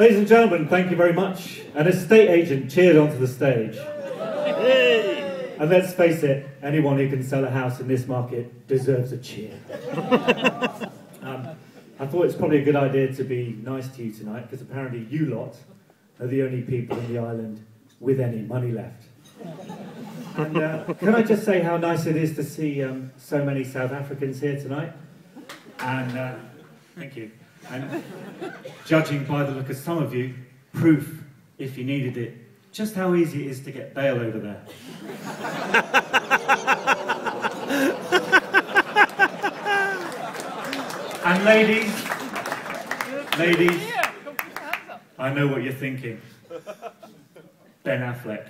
Ladies and gentlemen, thank you very much. An estate agent cheered onto the stage. Hey. And let's face it, anyone who can sell a house in this market deserves a cheer. I thought it's probably a good idea to be nice to you tonight, because apparently you lot are the only people in the island with any money left. And can I just say how nice it is to see so many South Africans here tonight? And thank you. And judging by the look of some of you, proof, if you needed it, just how easy it is to get bail over there. And ladies, I know what you're thinking. Ben Affleck.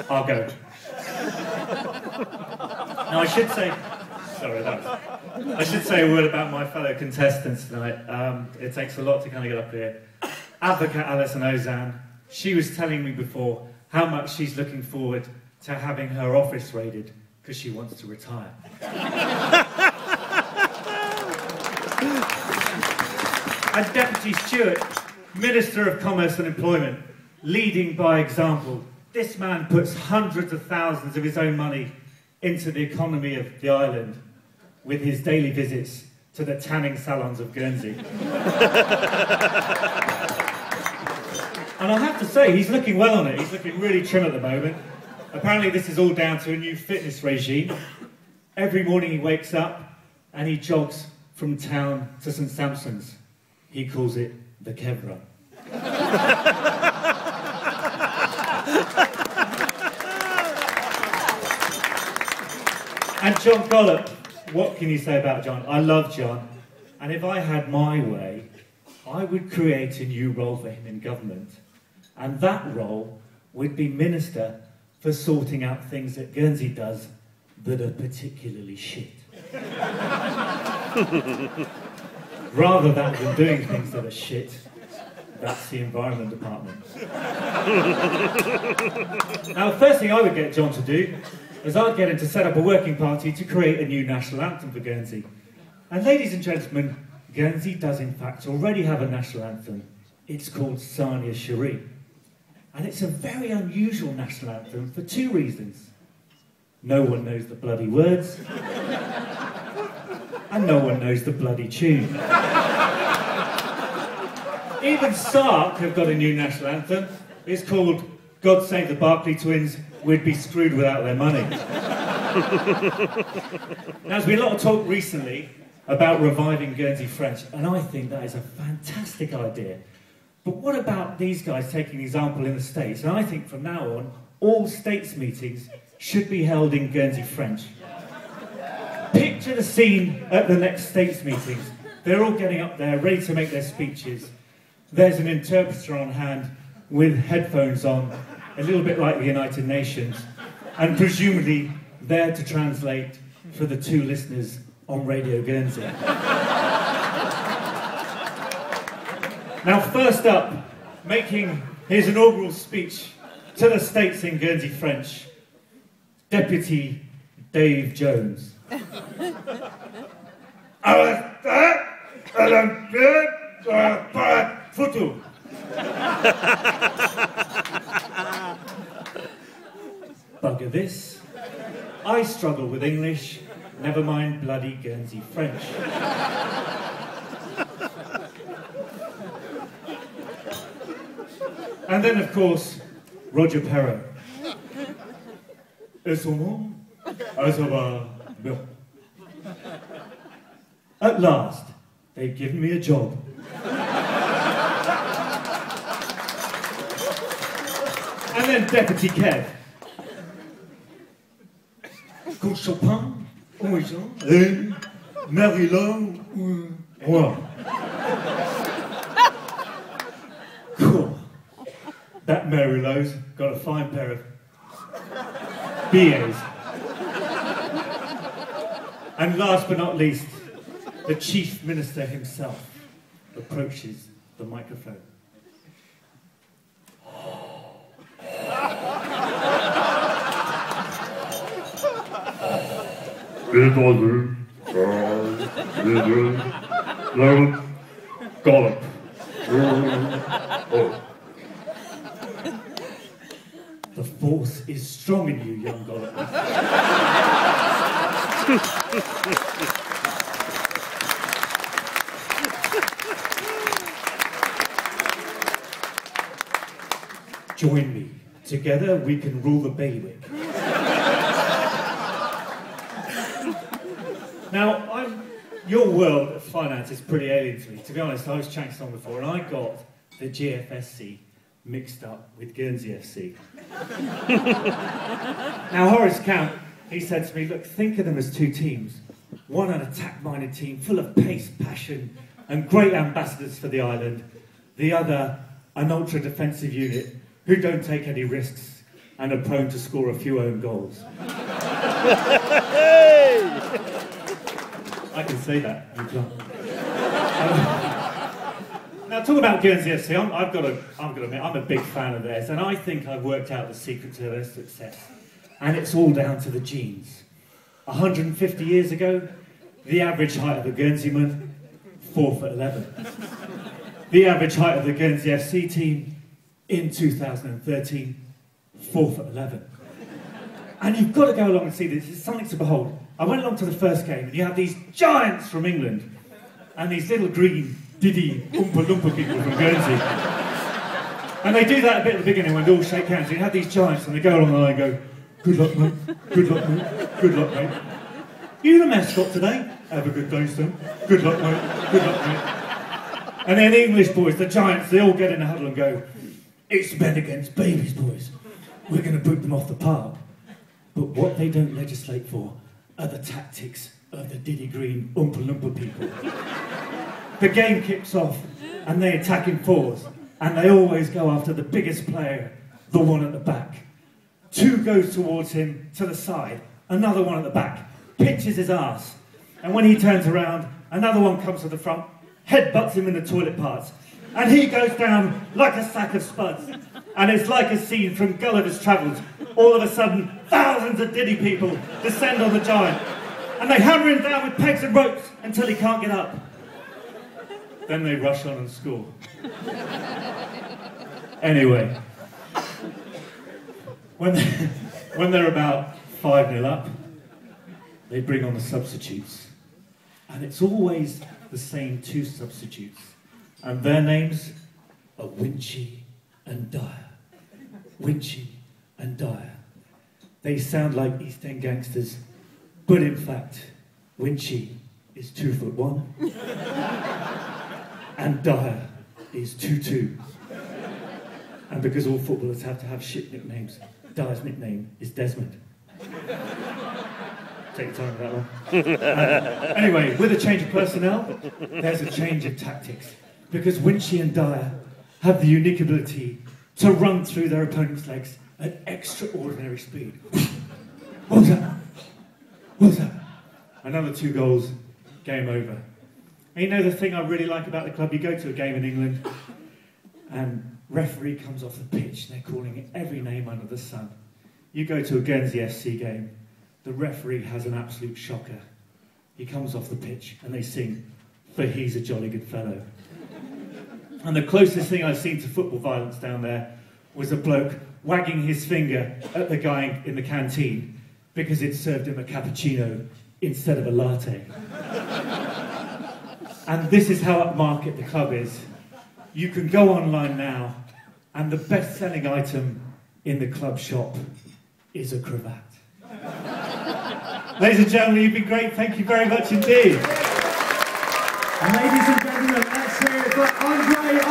I'll go. Now I should say, I should say a word about my fellow contestants tonight. It takes a lot to kind of get up here. Advocate Alison Ozan, she was telling me before how much she's looking forward to having her office raided because she wants to retire. And Deputy Stewart, Minister of Commerce and Employment, leading by example. This man puts hundreds of thousands of his own money into the economy of the island with his daily visits to the tanning salons of Guernsey. And I have to say, he's looking well on it. He's looking really trim at the moment. Apparently this is all down to a new fitness regime. Every morning he wakes up and he jogs from town to St Sampson's. He calls it the Kev Run. And John Gollop, what can you say about John? I love John, and if I had my way, I would create a new role for him in government, and that role would be Minister for sorting out things that Guernsey does that are particularly shit. Rather than doing things that are shit, that's the Environment Department. Now, the first thing I would get John to do is I'd get him to set up a working party to create a new national anthem for Guernsey. And ladies and gentlemen, Guernsey does in fact already have a national anthem. It's called Sania Cherie. And it's a very unusual national anthem for two reasons. No one knows the bloody words, and no one knows the bloody tune. Even Sark have got a new national anthem. It's called God Save the Barclay Twins, We'd Be Screwed Without Their Money. Now, there's been a lot of talk recently about reviving Guernsey French, and I think that is a fantastic idea. But what about these guys taking an example in the States? And I think from now on, all States meetings should be held in Guernsey French. Picture the scene at the next States meetings. They're all getting up there, ready to make their speeches. There's an interpreter on hand with headphones on, a little bit like the United Nations, and presumably there to translate for the two listeners on Radio Guernsey. Now, first up, making his inaugural speech to the States in Guernsey French, Deputy Dave Jones. Photo. Bugger this. I struggle with English, never mind bloody Guernsey French. And then, of course, Roger Perot. Et son nom? At last, they've given me a job. And then Deputy Kev. Quand Chopin, et Marie-Laure, moi. Cool. That Mary-Lo's got a fine pair of BAs. And last but not least, the Chief Minister himself approaches the microphone. Gollop. The force is strong in you, young God. Join me. Together we can rule the bailiwick. Now, your world of finance is pretty alien to me. To be honest, I was chatting to someone before and I got the GFSC mixed up with Guernsey FC. Now, Horace Camp, he said to me, look, think of them as two teams. One an attack-minded team full of pace, passion and great ambassadors for the island. The other, an ultra-defensive unit who don't take any risks and are prone to score a few own goals. I can say that, you can't. Now, talk about Guernsey FC. I've got to admit, I'm a big fan of theirs, and I think I've worked out the secret to their success. And it's all down to the genes. 150 years ago, the average height of a Guernseyman, 4'11". The average height of the Guernsey FC team, in 2013, 4'11". And you've got to go along and see this. It's something to behold. I went along to the first game, and you have these giants from England, and these little green Diddy Oompa Loompa people from Guernsey. And they do that a bit at the beginning when they all shake hands. You have these giants, and they go along the line and go, good luck, mate, good luck, mate, good luck, mate. You the mascot today? Have a good day, son. Good luck, mate, good luck, mate. And then the English boys, the giants, they all get in a huddle and go, it's men against babies, boys. We're going to boot them off the park. But what they don't legislate for are the tactics of the Diddy Green Oompa Loompa people. The game kicks off, and they attack in fours, and they always go after the biggest player, the one at the back. Two goes towards him to the side, another one at the back, pinches his ass, and when he turns around, another one comes to the front, headbutts him in the toilet parts, and he goes down like a sack of spuds. And it's like a scene from Gulliver's Travels. All of a sudden, thousands of Diddy people descend on the giant, and they hammer him down with pegs and ropes until he can't get up. Then they rush on and score. Anyway, when they're about 5-0 up, they bring on the substitutes. And it's always the same two substitutes. And their names are Winchy and Dyer. Winchy and Dyer. They sound like East End gangsters, but in fact, Winchy is 2'1", and Dyer is 2'2". And because all footballers have to have shit nicknames, Dyer's nickname is Desmond. Take your time with that one. Anyway, with a change of personnel, there's a change of tactics. Because Winchy and Dyer have the unique ability to run through their opponent's legs at extraordinary speed. What was that? What was that? Another 2 goals, game over. And you know the thing I really like about the club? You go to a game in England, and referee comes off the pitch, and they're calling every name under the sun. You go to a Guernsey FC game, the referee has an absolute shocker. He comes off the pitch, and they sing, "For he's a jolly good fellow." And the closest thing I've seen to football violence down there was a bloke wagging his finger at the guy in the canteen because it served him a cappuccino instead of a latte. And this is how upmarket the club is. You can go online now, and the best-selling item in the club shop is a cravat. Ladies and gentlemen, you've been great. Thank you very much indeed. Ladies and gentlemen, let's hear it for Andre.